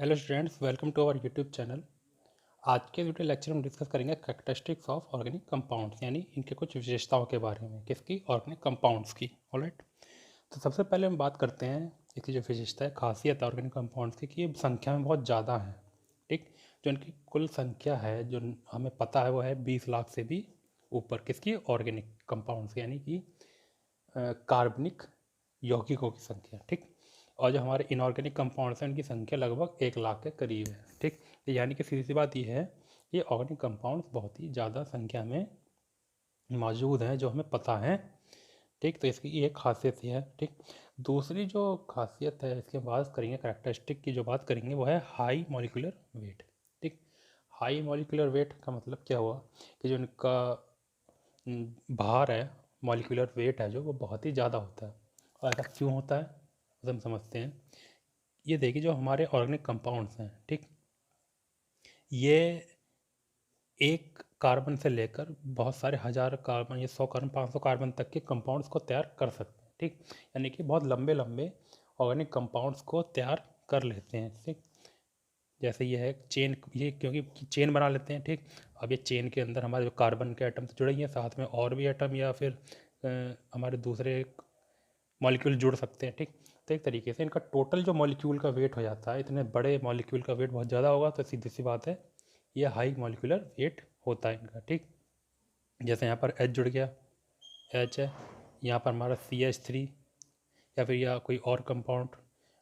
Hello students, welcome to our YouTube channel. आज के video lecture में डिस्कस करेंगे कैरेक्टरिस्टिक्स ऑफ ऑर्गेनिक कंपाउंड्स, यानी इनके कुछ विशेषताओं के बारे में। किसकी? ऑर्गेनिक कंपाउंड्स की। ऑलराइट, तो सबसे पहले हम बात करते हैं इसकी जो विशेषता है, खासियत है ऑर्गेनिक कंपाउंड्स की, कि ये संख्या में बहुत ज़्यादा है। ठीक, जो इनकी कुल संख्या है जो हमें पता है वो है 20 लाख से भी ऊपर। किसकी? ऑर्गेनिक कंपाउंड्स, यानी कि कार्बनिक यौगिकों की संख्या। ठीक, और जो हमारे इनऑर्गेनिक कंपाउंड्स हैं उनकी संख्या लगभग 1 लाख के करीब है। ठीक, तो यानी कि सीधी सी बात यह है, ये ऑर्गेनिक कंपाउंड्स बहुत ही ज़्यादा संख्या में मौजूद हैं जो हमें पता है। ठीक, तो इसकी ये एक खासियत है। ठीक, दूसरी जो खासियत है इसके बात करेंगे, कैरेक्टरिस्टिक की जो बात करेंगे वो है हाई मॉलिक्यूलर वेट। ठीक, हाई मॉलिक्यूलर वेट का मतलब क्या हुआ कि जो इनका भार है, मॉलिक्यूलर वेट है जो, वो बहुत ही ज़्यादा होता है। और ऐसा क्यों होता है तो हम समझते हैं। ये देखिए, जो हमारे ऑर्गेनिक कंपाउंड्स हैं, ठीक, ये एक कार्बन से लेकर बहुत सारे हज़ार कार्बन या 100 कार्बन, 500 कार्बन तक के कंपाउंड्स को तैयार कर सकते हैं। ठीक, यानी कि बहुत लंबे लंबे ऑर्गेनिक कंपाउंड्स को तैयार कर लेते हैं। ठीक, जैसे ये है चेन, ये क्योंकि चेन बना लेते हैं। ठीक, अब ये चेन के अंदर हमारे जो कार्बन के एटम जुड़े हैं, साथ में और भी एटम या फिर हमारे दूसरे मॉलिक्यूल जुड़ सकते हैं। ठीक, तो एक तरीके से इनका टोटल जो मॉलिक्यूल का वेट हो जाता है, इतने बड़े मॉलिक्यूल का वेट बहुत ज़्यादा होगा, तो सीधी सी बात है ये हाई मॉलिक्यूलर वेट होता है इनका। ठीक, जैसे यहाँ पर H जुड़ गया, H है, यहाँ पर हमारा CH3, या फिर या कोई और कंपाउंड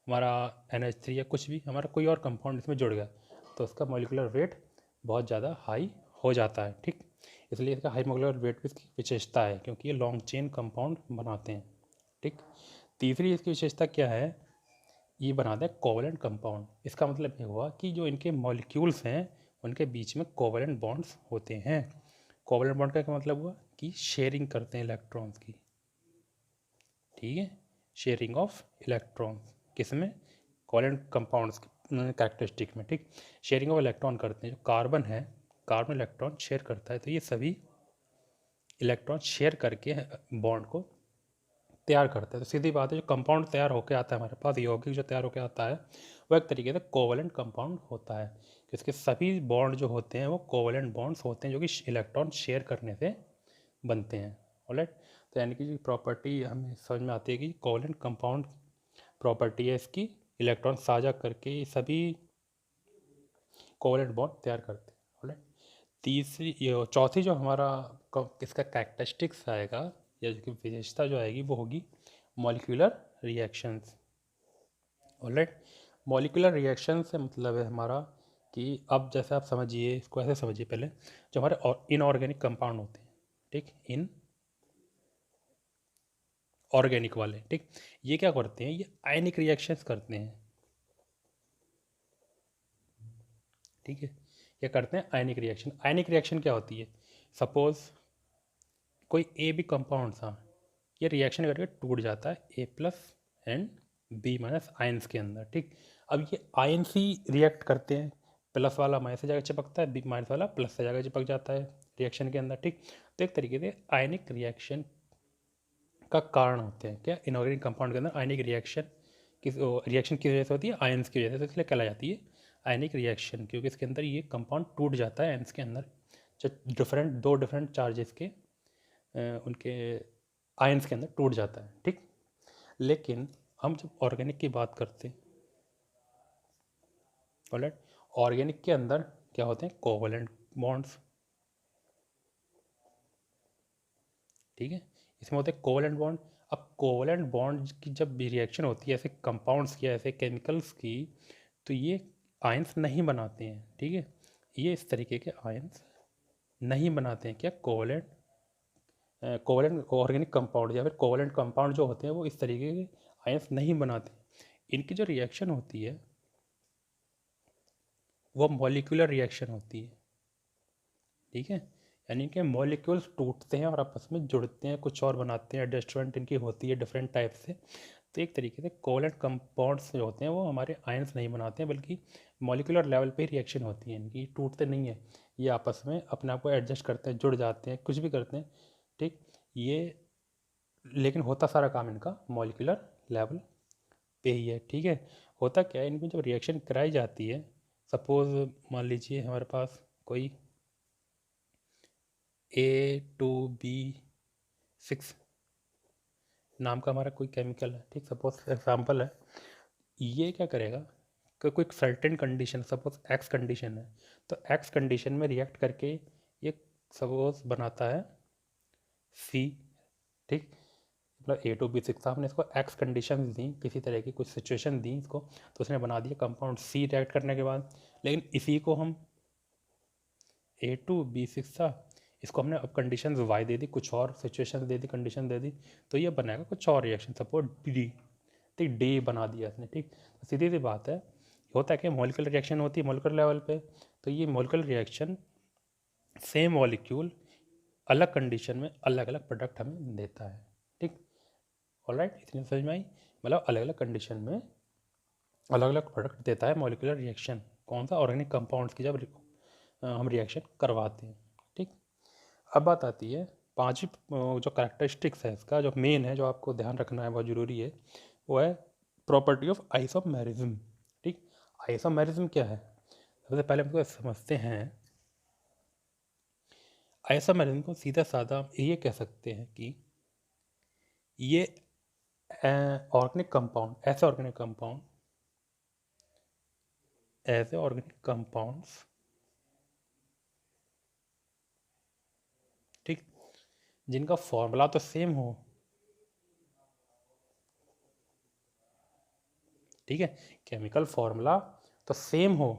हमारा NH3 या कुछ भी हमारा कोई और कंपाउंड इसमें जुड़ गया, तो उसका मॉलिक्यूलर वेट बहुत ज़्यादा हाई हो जाता है। ठीक, इसलिए इसका हाई मॉलिक्यूलर वेट भी इसकी विशेषता है, क्योंकि ये लॉन्ग चेन कंपाउंड बनाते हैं। ठीक, तीसरी इसकी विशेषता क्या है, ये बनाते हैं कोवलेंट कंपाउंड। इसका मतलब ये हुआ कि जो इनके मॉलिक्यूल्स हैं उनके बीच में कोवलेंट बॉन्ड्स होते हैं। कोवलेंट बॉन्ड का क्या मतलब हुआ कि शेयरिंग करते हैं इलेक्ट्रॉन्स की। ठीक है, शेयरिंग ऑफ इलेक्ट्रॉन्स किसमें? कोवलेंट कंपाउंड्स कैरेक्टरिस्टिक में। ठीक, शेयरिंग ऑफ इलेक्ट्रॉन करते हैं। जो कार्बन है, कार्बन इलेक्ट्रॉन शेयर करता है, तो ये सभी इलेक्ट्रॉन शेयर करके बॉन्ड को तैयार करते हैं। तो सीधी बात है, जो कंपाउंड तैयार होकर आता है हमारे पास, यौगिक जो तैयार होकर आता है, वो एक तरीके से कोवलेंट कंपाउंड होता है। इसके सभी बॉन्ड जो होते हैं वो कोवलेंट बॉन्ड्स होते हैं, जो कि इलेक्ट्रॉन शेयर करने से बनते हैं। ऑलराइट, तो यानी कि जो प्रॉपर्टी हमें समझ में आती है कि कोवलेंट कंपाउंड प्रॉपर्टी है इसकी, इलेक्ट्रॉन साझा करके सभी कोवलेंट बॉन्ड तैयार करते हैं। ऑलराइट, तीसरी चौथी जो हमारा इसका कैरेक्टरिस्टिक्स आएगा या जो विशेषता जो आएगी वो होगी molecular reactions. Alright, molecular reaction से मतलब है हमारा कि अब जैसे आप समझिए, इसको ऐसे समझिए पहले, जो हमारे इनऑर्गेनिक कंपाउंड होते हैं, ठीक, इन ऑर्गेनिक वाले, ठीक, ये क्या करते हैं, ये आयनिक रिएक्शंस करते हैं। ठीक है, ये करते हैं आयनिक रिएक्शन। आयनिक रिएक्शन क्या होती है? सपोज कोई ए बी कंपाउंड था, ये रिएक्शन करके टूट जाता है A+ एंड B- आयंस के अंदर। ठीक, अब ये आयंस ही रिएक्ट करते हैं, प्लस वाला माइनस से जाकर चिपकता है, B- वाला प्लस से जाकर चिपक जाता है रिएक्शन के अंदर। ठीक, तो एक तरीके से आयनिक रिएक्शन का कारण होते हैं क्या, इनऑर्गेनिक कंपाउंड के अंदर आयनिक रिएक्शन किस वजह से होती है? आयंस की वजह से, इसलिए कहला जाती है आयनिक रिएक्शन, क्योंकि इसके अंदर ये कंपाउंड टूट जाता है आयंस के अंदर, जो दो डिफरेंट चार्जेस के उनके आयंस के अंदर टूट जाता है। ठीक, लेकिन हम जब ऑर्गेनिक की बात करते हैं, ऑलराइट, ऑर्गेनिक के अंदर क्या होते हैं? Covalent bonds. ठीक है, इसमें होते हैं कोवलेंट बॉन्ड। अब कोवलेंट बॉन्ड की जब भी रिएक्शन होती है ऐसे कंपाउंड्स की, ऐसे केमिकल्स की, तो ये आयंस नहीं बनाते हैं। ठीक है, ये इस तरीके के आयंस नहीं बनाते हैं क्या, कोवलेंट ऑर्गेनिक कंपाउंड या फिर कोवलेंट कंपाउंड जो होते हैं वो इस तरीके के आयंस नहीं बनाते। इनकी जो रिएक्शन होती है वो मॉलिक्यूलर रिएक्शन होती है। ठीक है, यानी कि मॉलिक्यूल्स टूटते हैं और आपस में जुड़ते हैं, कुछ और बनाते हैं, एडजस्टमेंट इनकी होती है डिफरेंट टाइप से। तो एक तरीके से कोवलेंट कंपाउंड्स जो होते हैं वो हमारे आयंस नहीं बनाते हैं, बल्कि मॉलिक्यूलर लेवल पे रिएक्शन होती है इनकी, टूटते नहीं है, ये आपस में अपने आप को एडजस्ट करते हैं, जुड़ जाते हैं, कुछ भी करते हैं। ठीक, ये लेकिन होता सारा काम इनका मॉलिक्यूलर लेवल पे ही है। ठीक है, होता क्या है, इनमें जब रिएक्शन कराई जाती है, सपोज मान लीजिए हमारे पास कोई A2B6 नाम का हमारा कोई केमिकल है, ठीक, सपोज एग्जांपल है। ये क्या करेगा कि कोई certain condition, suppose x condition है, तो एक्स कंडीशन में रिएक्ट करके ये सपोज बनाता है सी, ठीक, मतलब A2B6 आपने इसको एक्स कंडीशन दी, किसी तरह की कुछ सिचुएशन दी इसको, तो उसने बना दिया कंपाउंड सी रिएक्ट करने के बाद। लेकिन इसी को हम A2B6 था, इसको हमने अब कंडीशन वाई दे दी, कुछ और सिचुएशन दे दी, कंडीशन दे दी, तो ये बनाएगा कुछ और रिएक्शन, सपोज डी, ठीक, डी बना दिया इसने, ठीक। तो सीधी सी बात है, होता है कि मॉलिक्यूलर रिएक्शन होती है मॉलिक्यूलर लेवल पे, तो ये मॉलिक्यूलर रिएक्शन सेम मॉलिक्यूल अलग कंडीशन में अलग अलग प्रोडक्ट हमें देता है, ठीक। ऑलराइट, इतनी समझ में आई, मतलब अलग अलग कंडीशन में अलग अलग प्रोडक्ट देता है मॉलिक्यूलर रिएक्शन, कौन सा, ऑर्गेनिक कंपाउंड्स की जब हम रिएक्शन करवाते हैं, ठीक। अब बात आती है पांचवी, जो कैरेक्टरिस्टिक्स है इसका, जो मेन है, जो आपको ध्यान रखना है, बहुत ज़रूरी है, वो है प्रॉपर्टी ऑफ आइसोमेरिज्म, ठीक। आइसोमेरिज्म क्या है, सबसे पहले हम इसको समझते हैं। आइसोमेरिज्म को सीधा साधा ये कह सकते हैं कि ये ऑर्गेनिक कंपाउंड, ऐसे ऑर्गेनिक कंपाउंड, ऐसे ऑर्गेनिक कंपाउंड्स, ठीक, जिनका फॉर्मूला तो सेम हो, ठीक है, केमिकल फॉर्मूला तो सेम हो,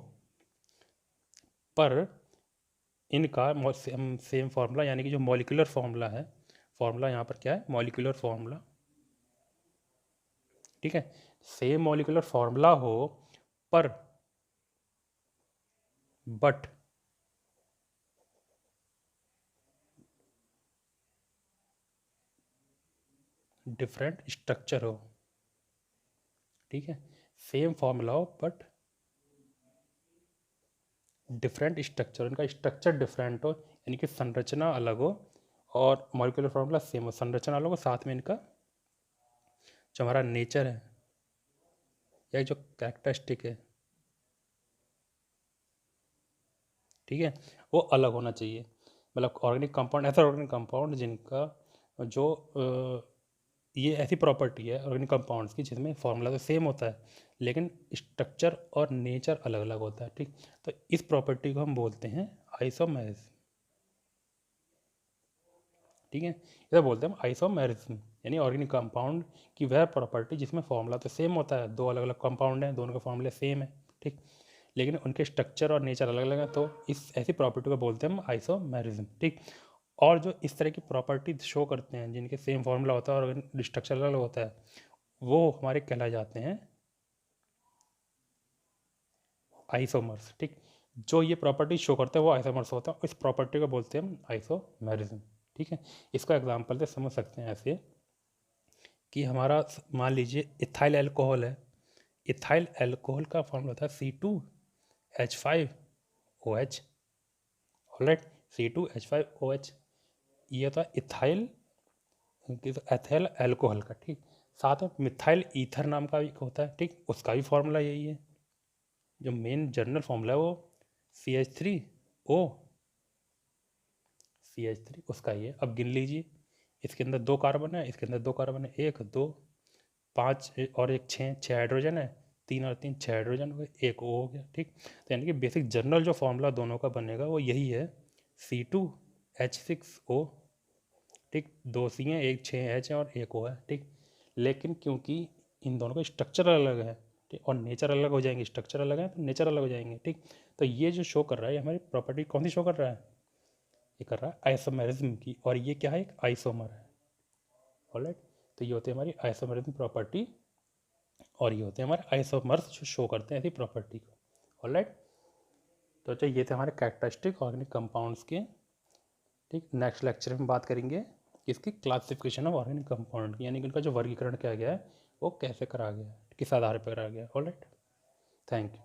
पर इनका सेम फार्मूला, यानी कि जो मॉलिक्यूलर फार्मूला है, फार्मूला यहाँ पर क्या है, मॉलिक्यूलर फार्मूला, ठीक है, सेम मॉलिक्यूलर फार्मूला हो, पर बट डिफरेंट स्ट्रक्चर हो, ठीक है, सेम फार्मूला हो बट डिफरेंट स्ट्रक्चर, इनका स्ट्रक्चर डिफरेंट हो, यानी कि संरचना अलग हो, और मॉलिक्यूलर फार्मूला सेम हो, संरचना अलग हो, साथ में इनका जो हमारा नेचर है या जो कैरेक्टरिस्टिक है, ठीक है, वो अलग होना चाहिए। मतलब ऑर्गेनिक कंपाउंड, ऐसा ऑर्गेनिक कंपाउंड जिनका जो ये ऐसी प्रॉपर्टी है ऑर्गेनिक कंपाउंड्स की जिसमें फॉर्मूला तो सेम होता है, लेकिन स्ट्रक्चर और नेचर अलग अलग होता है, ठीक। तो इस प्रॉपर्टी को हम बोलते हैं आइसोमेरिज्म, ठीक है, इसे बोलते हैं आइसोमेरिज्म, यानी ऑर्गेनिक कंपाउंड की वह प्रॉपर्टी जिसमें फॉर्मूला तो सेम होता है, दो अलग अलग कंपाउंड हैं, दोनों के फॉर्मूले सेम है, ठीक, लेकिन उनके स्ट्रक्चर और नेचर अलग अलग है, तो इस ऐसी प्रॉपर्टी को बोलते हैं हम आइसोमेरिज्म, ठीक। और जो इस तरह की प्रॉपर्टी शो करते हैं, जिनके सेम फॉर्मूला होता है और स्ट्रक्चर अलग अलग होता है, वो हमारे कहलाए जाते हैं आइसोमर्स, ठीक। जो ये प्रॉपर्टी शो करते हैं वो आइसोमर्स होता है, इस प्रॉपर्टी को बोलते हैं हम आइसोमेरिज्म, ठीक है। इसका एग्जांपल से समझ सकते हैं ऐसे कि हमारा मान लीजिए इथाइल अल्कोहल है, इथाइल अल्कोहल का फॉर्मूला था C2H5OH, ऑलराइट, C2H5OH, ये होता है इथाइल, एथाइल अल्कोहल का, ठीक। साथ में मिथाइल ईथर नाम का भी होता है, ठीक, उसका भी फॉर्मूला यही है, जो मेन जनरल फॉर्मूला है वो CH3O, CH3 उसका ही है। अब गिन लीजिए, इसके अंदर 2 कार्बन है, इसके अंदर 2 कार्बन है, 1 2 5 और 1 6, 6 हाइड्रोजन है, 3 और 3 6 हाइड्रोजन हो गए, 1 O हो गया, ठीक। तो यानी कि बेसिक जनरल जो फॉर्मूला दोनों का बनेगा वो यही है, C2H6O, ठीक, 2 C हैं, 1 6 H है और 1 O है, ठीक। लेकिन क्योंकि इन दोनों का स्ट्रक्चर अलग है, ठीक, और नेचर अलग हो जाएंगे, स्ट्रक्चर अलग है तो नेचर अलग हो जाएंगे, ठीक। तो ये जो शो कर रहा है, ये हमारी प्रॉपर्टी कौन सी शो कर रहा है, ये कर रहा है आइसोमेरिज्म की, और ये क्या है, एक आइसोमर है, ऑलराइट। तो ये होती है हमारी आइसोमेरिज्म प्रॉपर्टी, और ये होते हैं हमारे आइसोमर्स जो शो करते हैं ऐसी प्रॉपर्टी को, ऑलराइट। तो अच्छा, ये थे हमारे कैरेक्टरिस्टिक ऑर्गेनिक कंपाउंड्स के, ठीक। नेक्स्ट लेक्चर में बात करेंगे इसकी क्लासिफिकेशन ऑफ ऑर्गेनिक कंपाउंड की, यानी कि उनका जो वर्गीकरण किया गया है वो कैसे करा गया है, किस आधार पर करा गया है, ऑलराइट। Thank you.